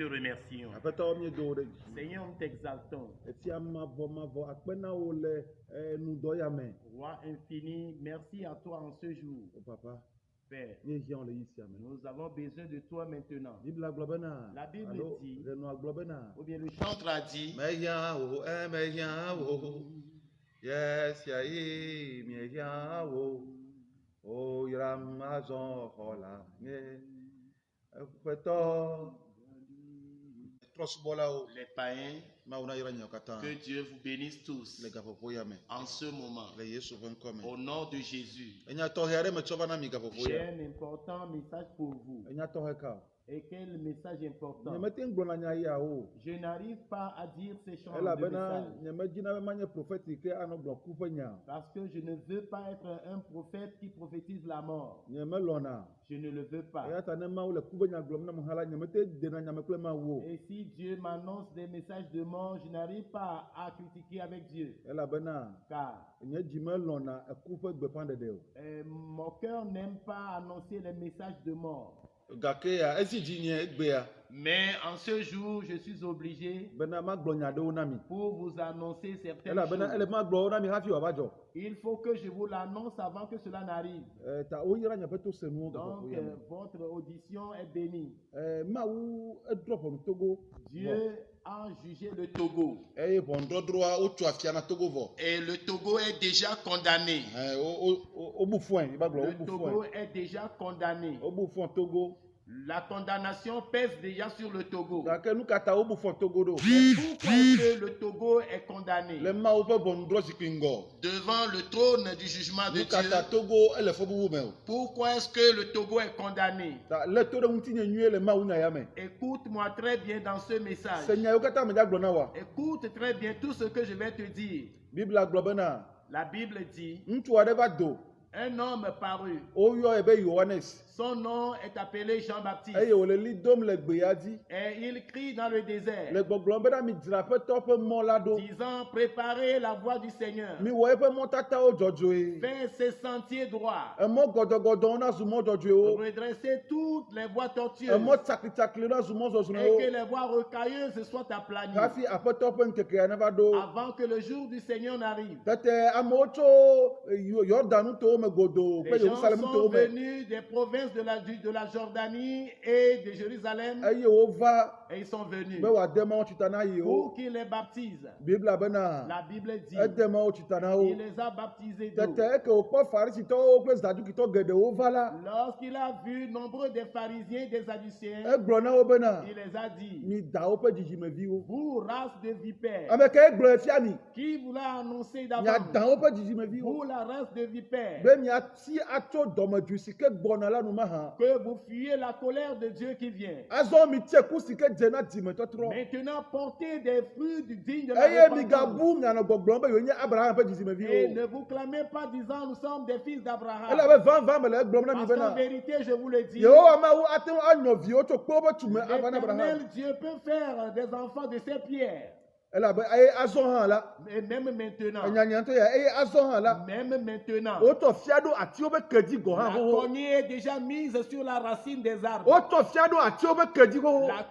te remercions. Seigneur, nous t'exaltons. Roi infini, merci à toi en ce jour. Père, nous avons besoin de toi maintenant. La Bible dit, ou bien le chantre a dit, yes, oh, Ramazon, hola, les païens, que Dieu vous bénisse tous en ce moment. Au nom de Jésus. J'ai un important message pour vous. Et quel message important? Je n'arrive pas à dire ces choses de message. Parce que je ne veux pas être un prophète qui prophétise la mort. Je ne le veux pas. Et si Dieu m'annonce des messages de mort, je n'arrive pas à critiquer avec Dieu. Car mon cœur n'aime pas annoncer les messages de mort. Mais en ce jour, je suis obligé pour vous annoncer certaines choses. Il faut que je vous l'annonce avant que cela n'arrive. Donc, votre audition est bénie. Dieu a jugé le Togo. Et le Togo est déjà condamné. Le Togo est déjà condamné. La condamnation pèse déjà sur le Togo. Mais pourquoi est-ce que le Togo est condamné? Devant le trône du jugement de Dieu. Pourquoi est-ce que le Togo est condamné? Écoute-moi très bien dans ce message. Écoute très bien tout ce que je vais te dire. La Bible dit, un homme parut. Son nom est appelé Jean-Baptiste. Et il crie dans le désert, disant, préparez la voie du Seigneur. Faites ses sentiers droits. Redressez toutes les voies tortueuses. Et que les voies rocailleuses soient aplanies. Avant que le jour du Seigneur n'arrive. Les gens sont venus des provinces de la Jordanie et de Jérusalem. Et ils sont venus pour qu'il les baptise. La Bible dit, il les a baptisés d'eau. Lorsqu'il a vu nombreux des pharisiens et des sadducéens, il les a dit, vous, race de vipères, qui vous l'a annoncé d'avance, vous, la race de vipères, que vous fuyez la colère de Dieu qui vient. Maintenant, portez des fruits dignes de la repentance. Et ne vous clamez pas disant nous sommes des fils d'Abraham. Parce qu'en vérité, je vous le dis, l'Éternel Dieu peut faire des enfants de ces pierres. Et même maintenant, la cognée est déjà mise sur la racine des arbres. La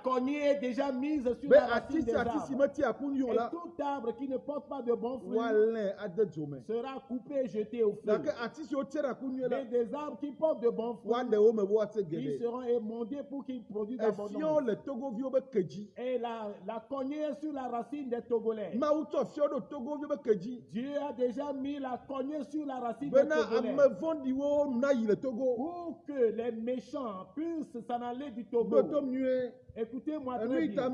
cognée est déjà mise sur la racine des arbres. Et tout arbre qui ne porte pas de bons fruits sera coupé et jeté au feu. Mais des arbres qui portent de bons fruits, ils seront émondés pour qu'ils produisent d'abondance. Et la cognée est sur la racine des Togolais. Dieu a déjà mis la cognée sur la racine des Togolais. Pour que les méchants puissent s'en aller du Togo. Écoutez-moi très bien.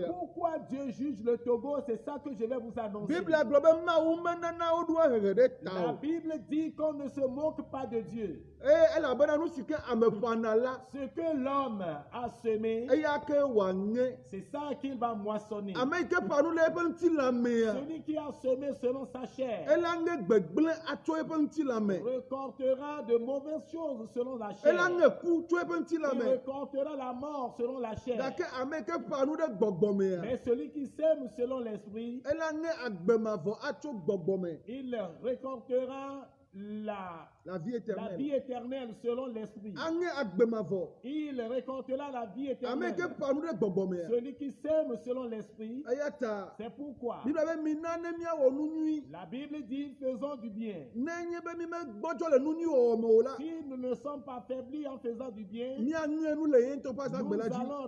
Pourquoi Dieu juge le Togo, c'est ça que je vais vous annoncer. La Bible dit qu'on ne se moque pas de Dieu. Ce que l'homme a semé, c'est ça qu'il va moissonner. Celui qui a semé selon sa chair récoltera de mauvaises choses selon la chair. Il récoltera la mort selon la chair. Mais celui qui sème selon l'esprit, il récoltera la vie éternelle selon l'esprit. Il récoltera la vie éternelle. Celui qui sème selon l'esprit. C'est pourquoi la Bible dit faisons du bien. Si nous ne sommes pas faiblis en faisant du bien, nous allons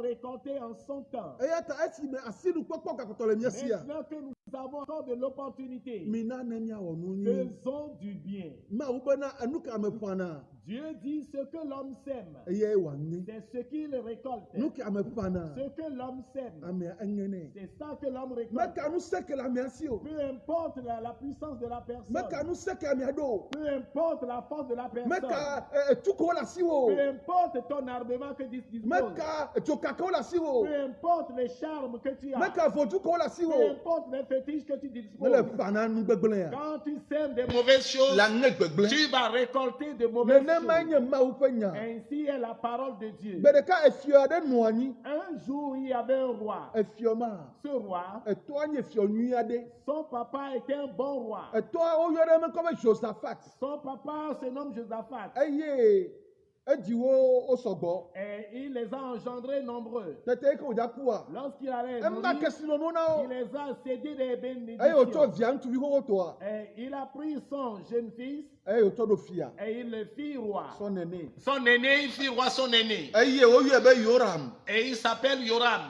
récolter en son temps. Maintenant que nous avons encore de l'opportunité, faisons du bien. Dieu dit ce que l'homme sème, c'est ce qu'il récolte. Ce que l'homme sème, c'est ça que l'homme récolte. Peu importe la puissance de la personne, peu importe la force de la personne, peu importe ton armement que tu disposes, peu importe les charmes que tu as, peu importe les fétiches que tu disposes, quand tu sèmes des mauvaises choses, tu vas récolter de mauvaises choses. Ainsi est la parole de Dieu. Un jour, il y avait un roi. Ce roi, son papa était un bon roi. Son papa se nomme Josaphat. Et il les a engendrés nombreux. Lorsqu'il allait mourir, il les a cédés des bénédictions. Et il a pris son jeune fils et il le fit roi. Son aîné, il fit roi son aîné. Et il s'appelle Yoram.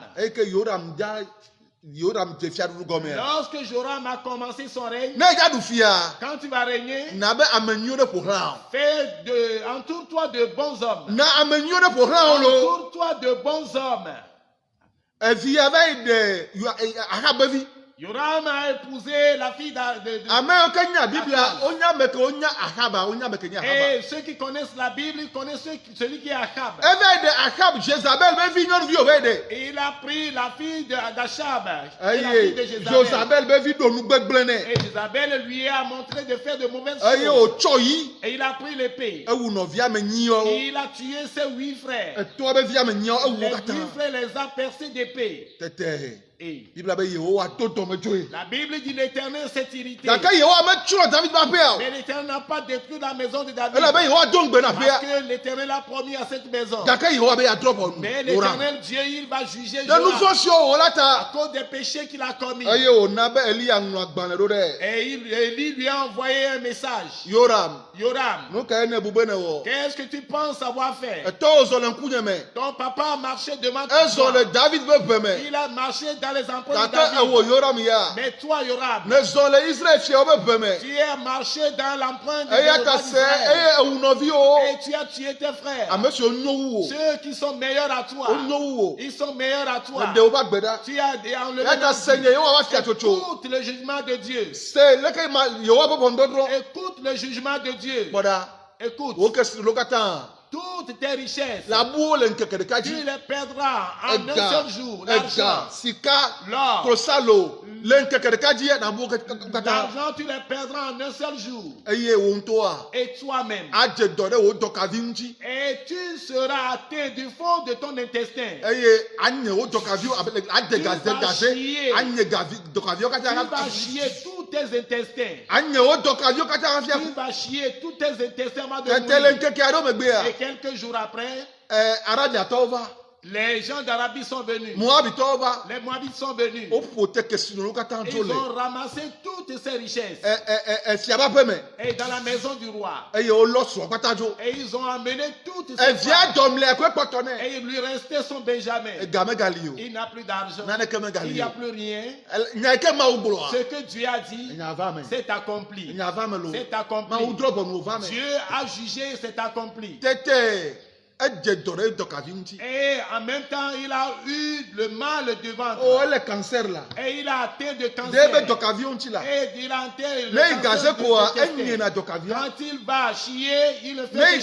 Lorsque Joram a commencé son règne, quand tu vas régner, entoure-toi de bons hommes. Entoure-toi de bons hommes. Yoram a épousé la fille et ceux qui connaissent la Bible, ils connaissent celui qui est Achab. Et il a pris la fille d'Achab, la fille de Jézabel. Et Jézabel lui a montré de faire de mauvaises choses. Et il a pris l'épée. Et il a tué ses 8 frères. Les 8 frères les a percés d'épée. Et la Bible dit l'Éternel s'est irrité. Mais l'Éternel n'a pas détruit la maison de David. Parce que l'Éternel a promis à cette maison. Mais l'Éternel Dieu, il va juger Joram à cause des péchés qu'il a commis. Et Élie lui a envoyé un message. Yoram, qu'est-ce que tu penses avoir fait? Ton papa a marché devant toi. Il a marché dans les empreintes de David. Mais toi, Yoram, tu as marché dans l'empreinte de David. Et tu as tué tes frères. Ceux qui sont meilleurs à toi. Ils sont meilleurs à toi. Tu as enlevé tout le jugement de Dieu. Écoute le jugement de Dieu. Écoute. Toutes tes richesses, tu les perdras en un seul jour. L'argent, l'argent, tu les perdras en un seul jour. Et toi-même. Et tu seras atteint du fond de ton intestin. Tu vas chier tous tes intestins. Tu vas chier tous tes intestins avant de mourir. Et quelques jours après, les gens d'Arabie sont venus. Les Moabites sont venus. Ils ont ramassé toutes ces richesses. Et dans la maison du roi. Et ils ont amené toutes ces femmes. Et il lui restait son Benjamin. Il n'a plus d'argent. Il n'y a plus rien. Ce que Dieu a dit, c'est accompli. C'est accompli. Dieu a jugé, c'est accompli. Et en même temps, il a eu le mal de ventre. Et il a atteint de cancer. Et il a atteint le cancer de quand il va chier, il fait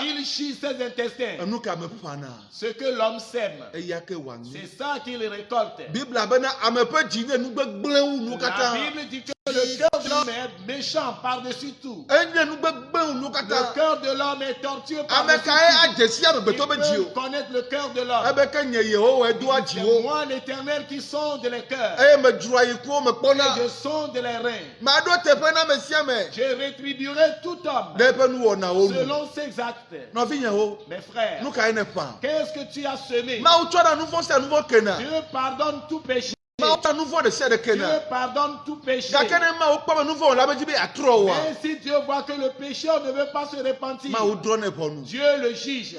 il chie ses intestins. Ce que l'homme sème, c'est ça qu'il récolte. La Bible dit que le cœur de est méchant par-dessus tout. Le cœur de l'homme est tortueux par-dessus tout. Il peut connaître le cœur de l'homme. C'est moi l'Éternel qui sonde les cœurs. Et je sonde les reins. Je rétribuerai tout homme selon ses actes. Mes frères, qu'est-ce que tu as semé? Dieu pardonne tout péché. Dieu pardonne tout péché. Mais si Dieu voit que le pécheur ne veut pas se repentir, Dieu le juge.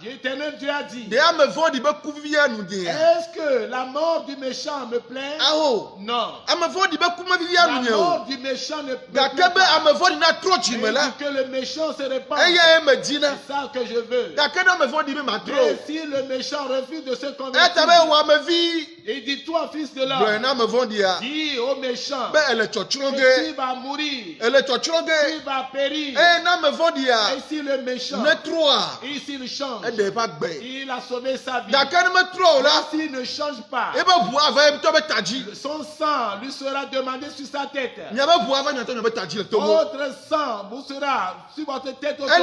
L'Éternel Dieu a dit, est-ce que la mort du méchant me plaît? Non. La mort du méchant ne me plaît pas. Mais que le méchant se repente, c'est ça que je veux. Mais si le méchant refuse de se convertir, il dit, toi, fils de l'homme, dis au méchant que tu vas mourir, tu vas périr. Et si le méchant, s'il change, il a sauvé sa vie. S'il ne change pas, son sang lui sera demandé sur sa tête. Votre sang vous sera sur votre tête au Togo.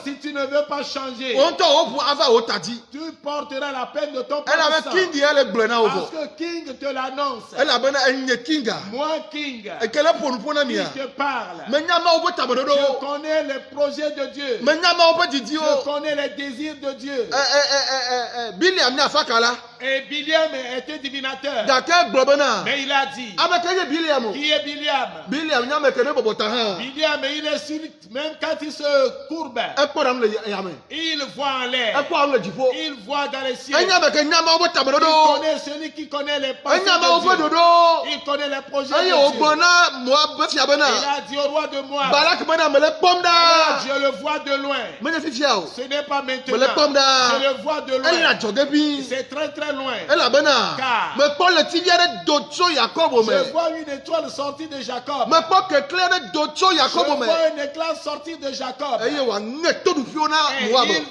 Si tu ne veux pas changer, tu porteras la peine de ton propre sang. Parce que King te l'annonce. Moi, King, qui te parle. Je connais les projets de Dieu. Je connais les désirs de Dieu. Et Biliam était divinateur. Mais il a dit, qui est Biliam? Biliam, il est sur, même quand il se courbe, il voit en l'air. Il voit dans les cieux. Il connaît celui qui connaît les pensées de Dieu. Il connaît les projets de Dieu. Il a dit au roi de Moab, je le vois de loin. Ce n'est pas maintenant. Je le vois de loin. C'est très très loin. Car je vois une étoile sortie de Jacob. Je vois une éclate sortie de Jacob. Et il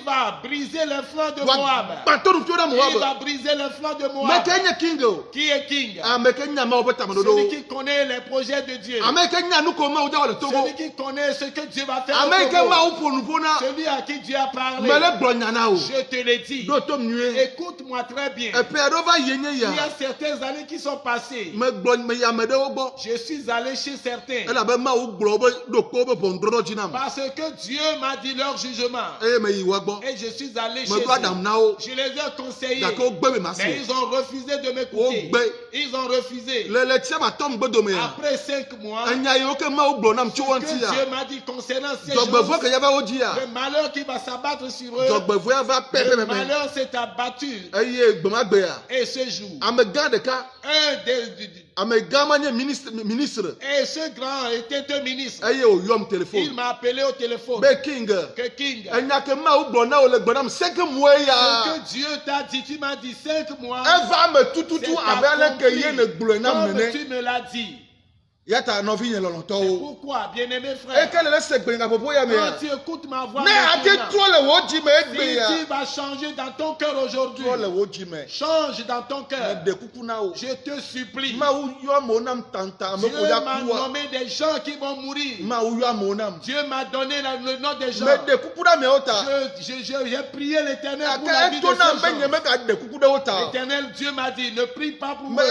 va briser les flancs de Moab. Il va briser les flancs de Moab. Qui est King? Celui qui connaît les projets de Dieu. Celui qui connaît ce que Dieu va faire. Celui à qui Dieu a parlé. Je te l'ai dit. Écoute-moi très bien. Il y a certaines années qui sont passées. Je suis allé chez certains. Parce que Dieu m'a dit leur jugement. Et je suis allé chez eux. Je les ai conseillés. Mais ils ont refusé de m'écouter. Ils ont refusé. Après 5 mois, ce que Dieu m'a dit concernant ces choses, le malheur qui va s'abattre sur eux, le malheur s'est abattu. Et ce jour, un ministre, et ce grand était un ministre, il m'a appelé au téléphone. Que King, ce que Dieu t'a dit, tu m'as dit 5 mois, comme tu me l'as dit. C'est pourquoi, bien-aimé frère, quand tu écoutes ma voix, si tu vas changer dans ton cœur aujourd'hui, change dans ton cœur. Je te supplie. Dieu m'a nommé des gens qui vont mourir. Dieu m'a donné le nom des gens. J'ai prié l'Éternel pour la vie de ces gens. L'Éternel Dieu m'a dit, ne prie pas pour moi.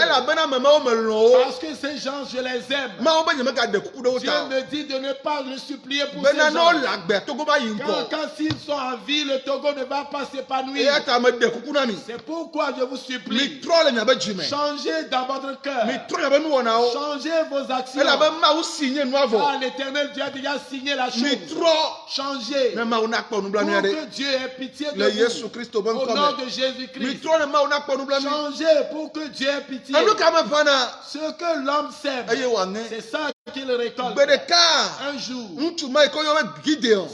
Parce que ces gens, je les aime. Dieu me dit de ne pas le supplier pour ces gens. Quand s'ils sont en vie, le Togo ne va pas s'épanouir. C'est pourquoi je vous supplie. Changez dans votre cœur. Changez vos actions. Car l'Éternel Dieu a déjà signé la chose. Changez. Pour que Dieu ait pitié de vous. Au nom de Jésus-Christ. Changez pour que Dieu ait pitié. Ce que l'homme sème, c'est ça qu'il récolte. Un jour,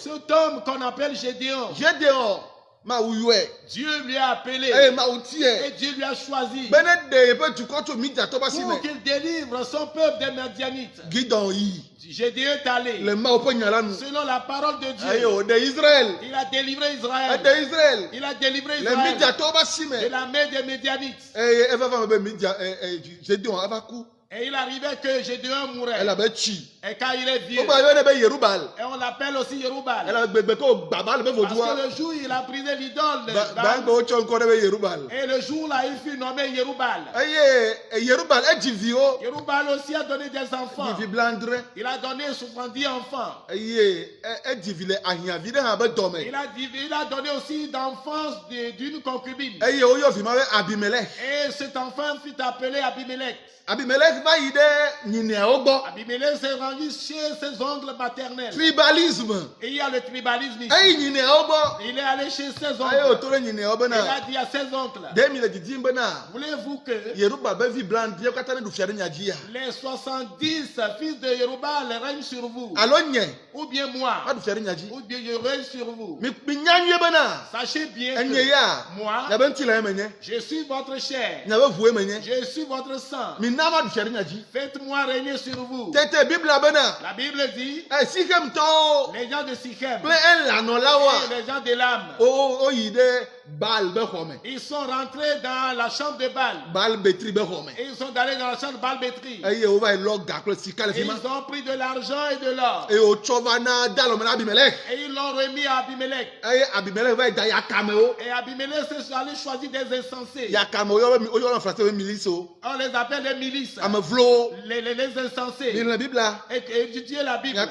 cet homme qu'on appelle Gédéon, Dieu lui a appelé et Dieu lui a choisi pour qu'il délivre son peuple des Midianites. Gédéon est allé selon la parole de Dieu. Il a délivré Israël. Il a délivré Israël de la main des Midianites. Et il arrivait que Gédéon mourait. Elle avait chi. Et quand il est vieux. Et on l'appelle aussi Yerubal. Parce que le jour il a brisé l'idole. Et le jour là il fut nommé Yerubal. Yerubal aussi a donné des enfants. Il a donné 70 enfants. Il a donné aussi d'enfance d'une concubine. Et cet enfant fut appelé Abimelech. Abimelech s'est rendu chez ses oncles maternels. Tribalisme. Et il y a le tribalisme ici. Il est allé chez ses oncles. Il a dit à ses oncles, voulez-vous que les 70 fils de Yerubal règnent sur vous? Ou bien moi? Ou bien je règne sur vous? Sachez bien que moi, je suis votre chair. Je suis votre sang. Faites-moi régner sur vous. La Bible dit, les gens de Sichem et les gens de l'âme, ils sont rentrés dans la chambre de Baal. Et ils sont allés dans la chambre de Baal-Bétri. Et ils ont pris de l'argent et de l'or. Et ils l'ont remis à Abimelech. Et Abimelech s'est allé choisir des insensés. On les appelle les milices. Les insensés. Et étudiez la Bible. Tout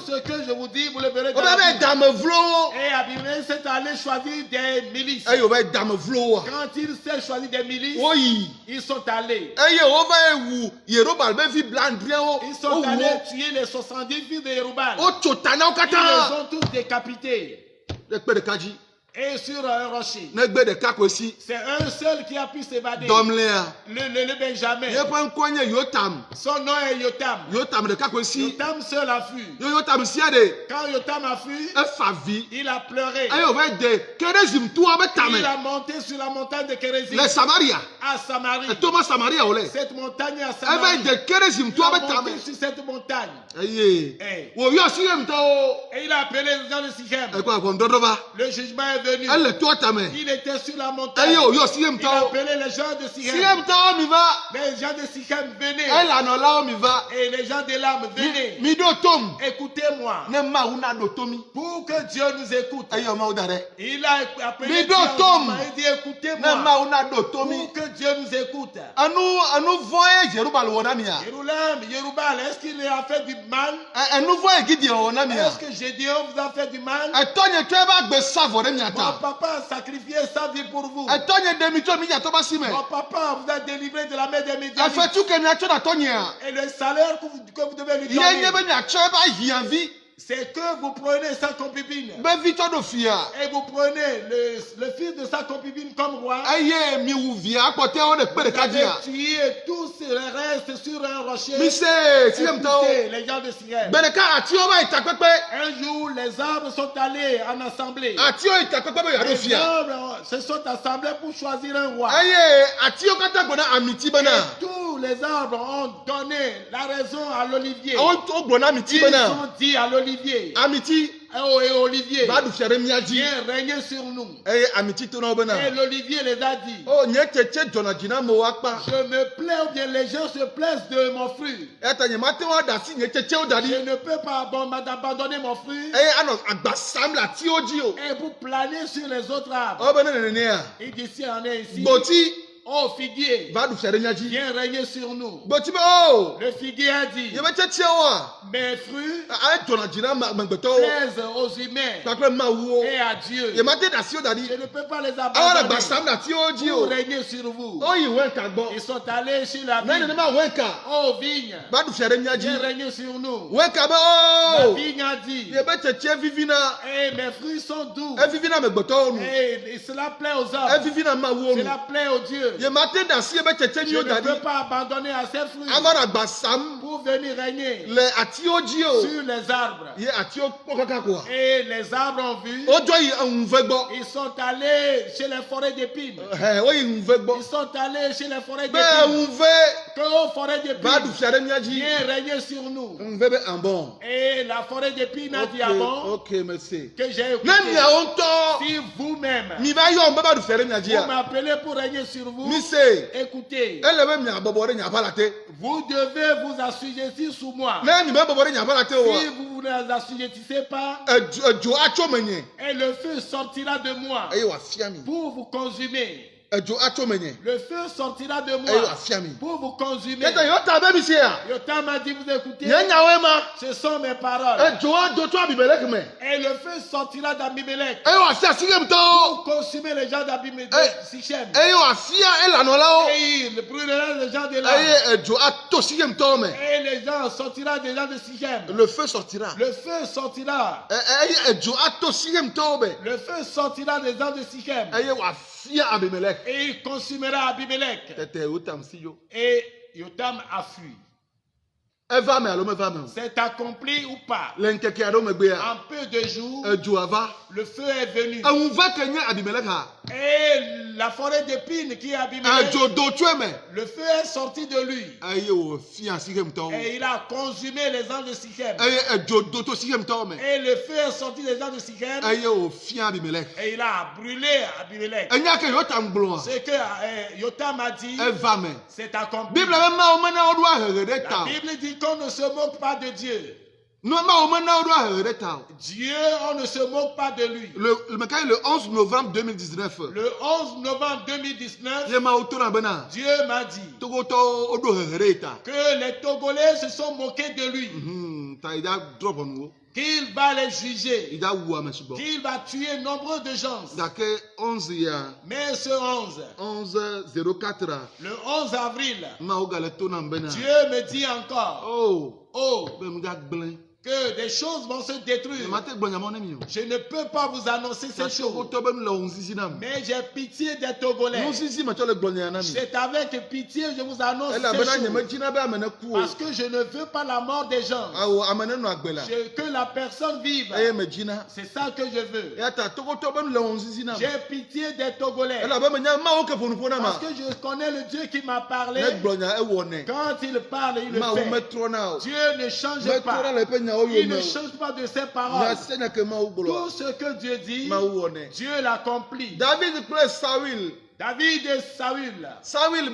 ce que je vous dis, vous le verrez dans la Bible. Et Abimelech s'est allé choisir des milices. Quand il s'est choisi des milices, ils sont allés. Ils sont allés tuer les 70 fils de Yerubal. Ils les ont tous décapités. Et sur un rocher. C'est un seul qui a pu s'évader. Le Benjamin. Son nom est Yotam. Yotam seul a fui. Quand Yotam a fui, il a pleuré. Il a monté sur la montagne de Kérézim. À Samarie. Cette montagne à Samarie. Il a monté sur cette montagne. Et il a appelé les gens de Sichem. Le jugement est venu. Il était sur la montagne. Il a appelé les gens de Sichem. Les gens de Sichem venaient. Et les gens de l'âme venaient. Écoutez-moi. Pour que Dieu nous écoute. Il a appelé Dieu. Il dit écoutez-moi. Pour que Dieu nous écoute. Yerubal, est-ce qu'il a fait du mal? Est-ce que Gédéon vous a fait du mal? Mon papa a sacrifié sa vie pour vous. Mon papa vous a délivré de la main des Midianites. Et le salaire que vous devez lui donner, c'est que vous prenez sa concubine. Et vous prenez le fils de sa concubine comme roi. Vous avez tué tous les restes sur un rocher. Écoutez, les gens de Sichem. Un jour, les arbres sont allés en assemblée. Les arbres se sont assemblés pour choisir un roi. Et tous les arbres ont donné la raison à l'olivier. Ils ont dit à l'olivier. Et Olivier, viens régner sur nous. Et l'Olivier les a dit, je me plais ou bien les gens se plaisent de mon fruit. Je ne peux pas abandonner mon fruit et vous planer sur les autres arbres. Il dit si on est ici. Oh figuier, viens régner sur nous. Le figuier a dit, mes fruits plaisent aux humains et à Dieu. Je ne peux pas les abandonner pour régner sur vous. Ils sont allés chez la vigne. Oh vigne, viens régner sur nous. La vigne a dit, et mes fruits sont doux. Et cela plaît aux hommes. Cela plaît aux dieux. Je ne peux pas abandonner à ces fruits pour venir régner sur les arbres. Et les arbres ont vu. Ils sont allés chez les forêts d'épines. Ils sont allés chez les forêts d'épines. Que forêt d'épines, viens régner sur nous. Et la forêt d'épines a dit ah bon, ok, merci. que j'ai écouté. Si vous-même vous-même. Vous m'appelez pour régner sur vous. Écoutez. Vous devez vous assujettir sous moi. Si vous ne vous assujettissez pas, et le feu sortira de moi pour vous consumer. Le feu sortira de moi pour vous consumer. Yotam a dit, vous écoutez, ce sont mes paroles. Et le feu sortira d'Abimelech pour consumer les gens d'Abimelech, Sichem. Et il brûlera les gens de là. Et les gens sortira des gens de Sichem. Le feu sortira. Le feu sortira. Le feu sortira des gens de Sichem. Et il consumera Abimelech. Et Yotam a fui. C'est accompli ou pas? En peu de jours, le feu est venu. Et la forêt d'épines qui est Abimelech, le feu est sorti de lui. Et il a consumé les gens de Sichem. Et le feu est sorti des gens de Sichem. Et il a brûlé Abimelech. Ce que Yotam a dit, c'est accompli. La Bible dit qu'on ne se moque pas de Dieu. Dieu, on ne se moque pas de lui. Le 11 novembre 2019. Le 11 novembre 2019, Dieu m'a dit que les Togolais se sont moqués de lui. Qu'il va les juger. Qu'il va tuer nombreux de gens. Mais ce 11, le 11 avril, Dieu me dit encore, que des choses vont se détruire. Je ne peux pas vous annoncer ces choses. Mais j'ai pitié des Togolais. C'est avec pitié que je vous annonce ces choses. Parce que je ne veux pas la mort des gens. Que la personne vive. C'est ça que je veux. J'ai pitié des Togolais. Parce que je connais le Dieu qui m'a parlé. Quand il parle, il le fait. Dieu ne change pas. Il ne change pas de ses paroles. Tout ce que Dieu dit, Dieu l'accomplit. David et Saül. Saül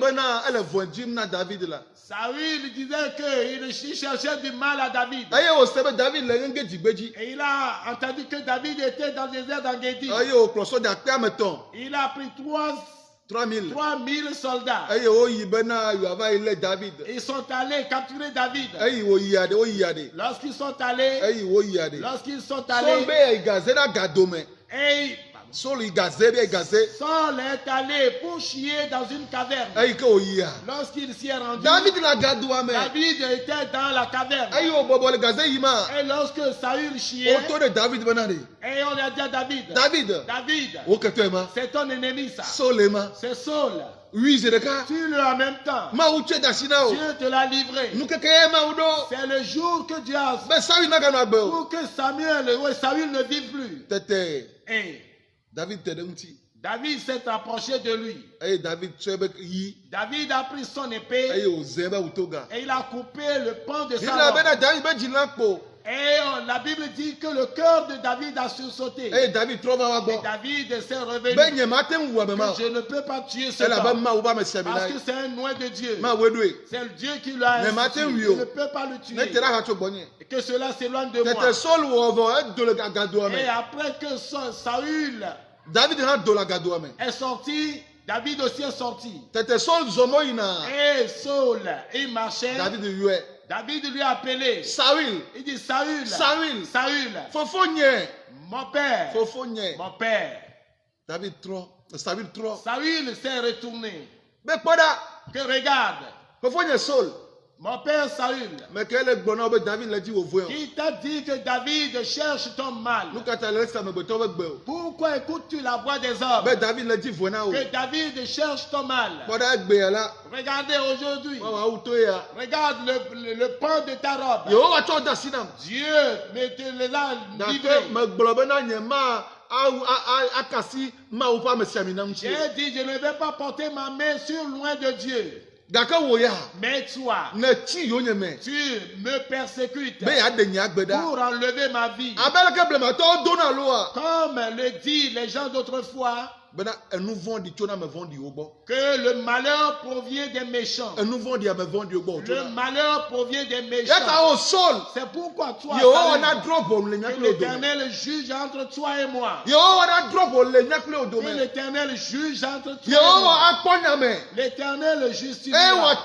disait qu'il cherchait du mal à David. Et il a entendu que David était dans le désert d'Engedi. Il a pris 3000 soldats. Ils sont allés capturer David. Lorsqu'ils sont allés, Saul est allé pour chier dans une caverne. Lorsqu'il s'y est rendu, David était dans la caverne. Et lorsque Saül chiait, et on a dit à David, c'est ton ennemi ça. C'est Saul. Tue-le en même temps. Dieu te l'a livré. C'est le jour que Dieu a fait pour que Saül ne vive plus. Et David s'est approché de lui. David a pris son épée et il a coupé le pan de sa robe. Et la Bible dit que le cœur de David a sursauté. Et David s'est revenu. Que je ne peux pas tuer cet homme. Parce que c'est un oint de Dieu. C'est le Dieu qui l'a institué. Je ne peux pas le tuer. Et que cela s'éloigne de moi. Et après que Saül est sorti, David aussi est sorti. Et Saul, il marchait. David lui a appelé. Il dit Saül. Mon père. Saül s'est retourné. Que regarde. Mon père Saül. Qui t'a dit que David cherche ton mal? Pourquoi écoutes-tu la voix des hommes? Que David cherche ton mal. Regardez aujourd'hui. Regarde le pan de ta robe. Dieu les a livrés. J'ai dit, je ne vais pas porter ma main sur loin de Dieu. Mais toi, tu me persécutes pour enlever ma vie. Comme le disent les gens d'autrefois, que le malheur provient des méchants. Le malheur provient des méchants. C'est pourquoi toi, que l'Éternel juge entre toi et moi. Que l'Éternel juge entre toi et moi. L'Éternel justifiera.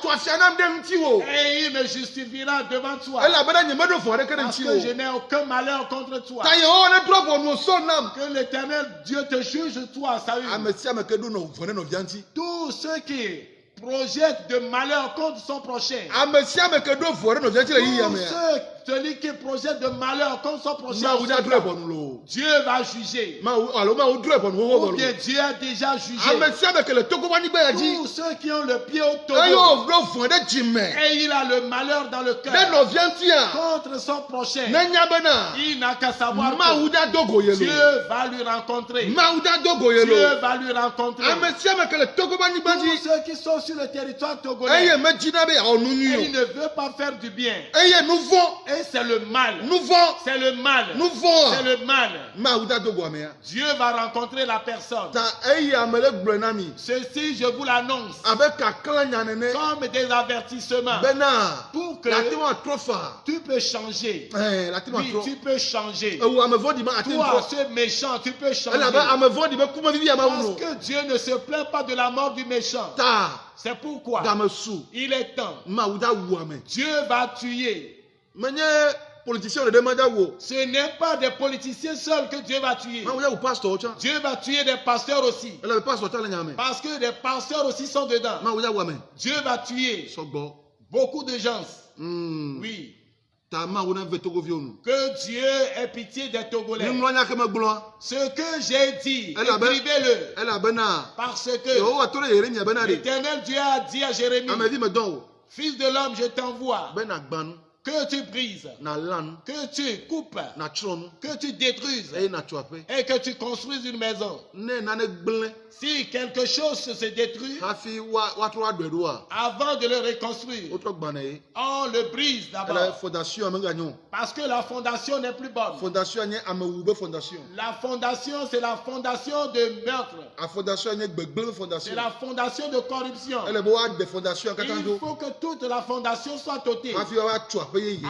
Et il me justifiera devant toi. Parce que je n'ai aucun malheur contre toi. Que l'Éternel Dieu te juge toi. Tous ceux qui projettent de malheur contre son prochain. Celui qui projette de malheur contre son prochain, Dieu va juger. Ou bien Dieu a déjà jugé. Tous ceux qui ont le pied au Togo, et il a le malheur dans le cœur contre son prochain, il n'a qu'à savoir que Dieu va lui rencontrer. Dieu va lui rencontrer. Tous ceux qui sont sur le territoire togolais, et il ne veut pas faire du bien. Et c'est le mal. C'est le mal. C'est le mal. Dieu va rencontrer la personne. Ceci, je vous l'annonce. Comme des avertissements. Pour que tu peux changer. Oui, tu peux changer. Toi, ce méchant, tu peux changer. Parce que Dieu ne se plaint pas de la mort du méchant. C'est pourquoi il est temps. Dieu va tuer. Ce n'est pas des politiciens seuls que Dieu va tuer. Dieu va tuer des pasteurs aussi. Parce que des pasteurs aussi sont dedans. Dieu va tuer beaucoup de gens. Oui. Que Dieu ait pitié des Togolais. Ce que j'ai dit, écrivez-le. Parce que l'Éternel Dieu a dit à Jérémie, Fils de l'homme, je t'envoie. Que tu brises, que tu coupes, que tu détruises et que tu construises une maison. Si quelque chose se détruit, avant de le reconstruire, on le brise d'abord. Parce que la fondation n'est plus bonne. La fondation, c'est la fondation de meurtre. C'est la fondation de corruption. Il faut que toute la fondation soit ôtée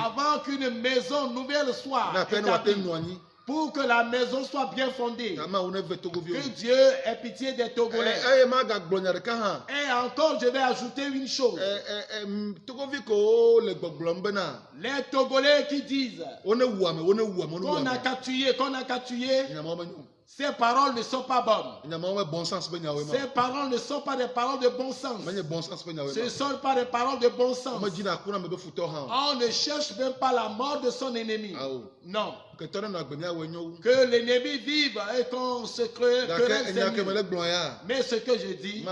avant qu'une maison nouvelle soit établie. Pour que la maison soit bien fondée. Que Dieu ait pitié des Togolais. Et encore, je vais ajouter une chose. Les Togolais qui disent qu'on n'a qu'à tuer, ces paroles ne sont pas bonnes. Ces paroles ne sont pas des paroles de bon sens. Ce ne sont pas des paroles de bon sens. On ne cherche même pas la mort de son ennemi. Non. Que l'ennemi vive et qu'on se crée. Mais ce que je dis,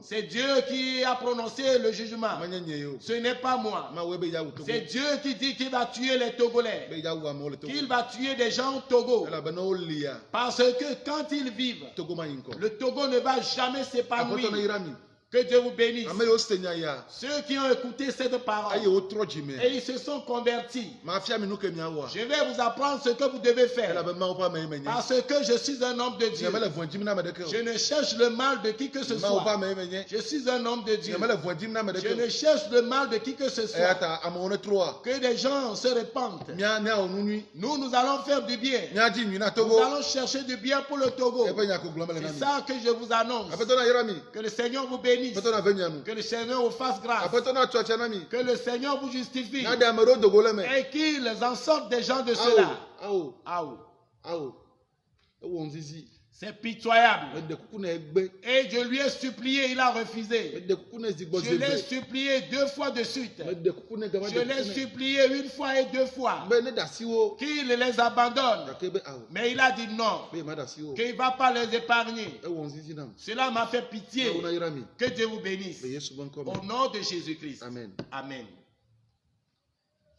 c'est Dieu qui a prononcé le jugement. Ce n'est pas moi. C'est Dieu qui dit qu'il va tuer les Togolais. Qu'il va tuer des gens au Togo. Parce que quand ils vivent, le Togo ne va jamais s'épanouir. Que Dieu vous bénisse. Ceux qui ont écouté cette parole et ils se sont convertis, je vais vous apprendre ce que vous devez faire. Parce que je suis un homme de Dieu. Je ne cherche le mal de qui que ce soit. Je suis un homme de Dieu. Je ne cherche le mal de qui que ce soit. Que des gens se répandent. Nous allons faire du bien. Nous allons chercher du bien pour le Togo. C'est ça que je vous annonce. Que le Seigneur vous bénisse. Que le Seigneur vous fasse grâce. Que le Seigneur vous justifie. Et qu'il en sorte des gens de cela. C'est pitoyable. Et je lui ai supplié, il a refusé. Je l'ai supplié 2 fois de suite. Je l'ai supplié 1 fois et 2 fois. Qu'il les abandonne. Mais il a dit non. Qu'il ne va pas les épargner. Cela m'a fait pitié. Que Dieu vous bénisse. Au nom de Jésus-Christ. Amen.